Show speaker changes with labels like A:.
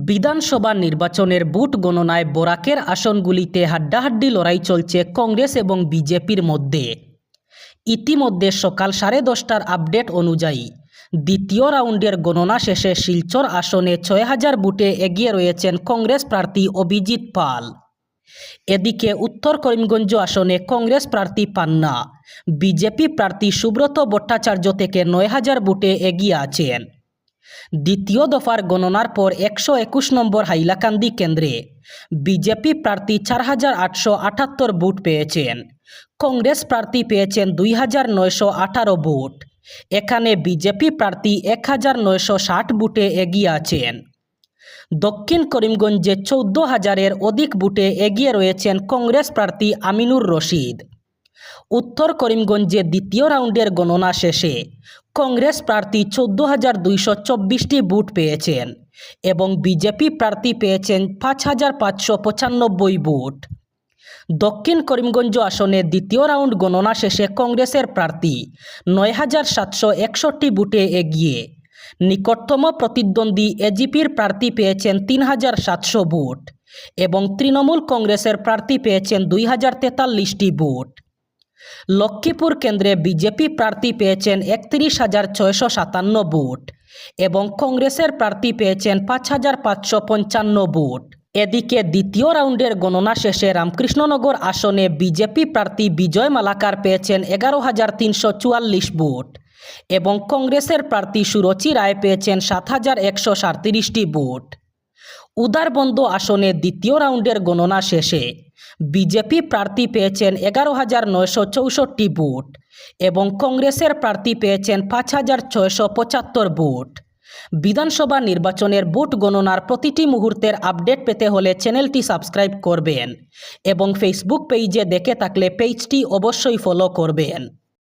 A: বিধানসভা নির্বাচনের বুথ গণনায় বরাকের আসনগুলিতে হাড্ডাহাড্ডি লড়াই চলছে কংগ্রেস এবং বিজেপির মধ্যে। ইতিমধ্যে সকাল 10:30টার আপডেট অনুযায়ী দ্বিতীয় রাউন্ডের গণনা শেষে শিলচর আসনে 6000 ভোটে এগিয়ে রয়েছেন কংগ্রেস প্রার্থী অভিজিৎ পাল। এদিকে উত্তর করিমগঞ্জ আসনে কংগ্রেস প্রার্থী পান্না বিজেপি প্রার্থী সুব্রত ভট্টাচার্য থেকে 9000 ভোটে এগিয়ে আছেন। দ্বিতীয় দফার গণনার পর 121 নম্বর হাইলাকান্দি কেন্দ্রে বিজেপি প্রার্থী 4878 ভোট পেয়েছেন। কংগ্রেস প্রার্থী পেয়েছেন 2918 ভোট। এখানে বিজেপি প্রার্থী 1960 ভোটে এগিয়ে আছেন। দক্ষিণ করিমগঞ্জে 14,000-এর অধিক ভোটে এগিয়ে রয়েছেন কংগ্রেস প্রার্থী আমিনুর রশিদ। উত্তর করিমগঞ্জে দ্বিতীয় রাউন্ডের গণনা শেষে কংগ্রেস প্রার্থী 14,224টি ভোট পেয়েছেন এবং বিজেপি প্রার্থী পেয়েছেন 5,595 ভোট। দক্ষিণ করিমগঞ্জ আসনে দ্বিতীয় রাউন্ড গণনা শেষে কংগ্রেসের প্রার্থী 9,761 ভোটে এগিয়ে। নিকটতম প্রতিদ্বন্দ্বী এজিপির প্রার্থী পেয়েছেন 3,700 ভোট এবং তৃণমূল কংগ্রেসের প্রার্থী পেয়েছেন 2,043টি ভোট। লক্ষ্মীপুর কেন্দ্রে বিজেপি প্রার্থী পেয়েছেন 31,657 ভোট এবং কংগ্রেসের প্রার্থী পেয়েছেন 5,555 ভোট। এদিকে দ্বিতীয় রাউন্ডের গণনা শেষে রামকৃষ্ণনগর আসনে বিজেপি প্রার্থী বিজয় মালাকার পেয়েছেন 11,344 ভোট এবং কংগ্রেসের প্রার্থী সুরুচি রায় পেয়েছেন 7,137টি ভোট। উদারবন্দ আসনে দ্বিতীয় রাউন্ডের গণনা শেষে বিজেপি প্রার্থী পেয়েছেন 11,964 ভোট এবং কংগ্রেসের প্রার্থী পেয়েছেন 5,675 ভোট। বিধানসভা নির্বাচনের ভোট গণনার প্রতিটি মুহূর্তের আপডেট পেতে হলে চ্যানেলটি সাবস্ক্রাইব করবেন এবং ফেসবুক পেজে দেখে থাকলে পেজটি অবশ্যই ফলো করবেন।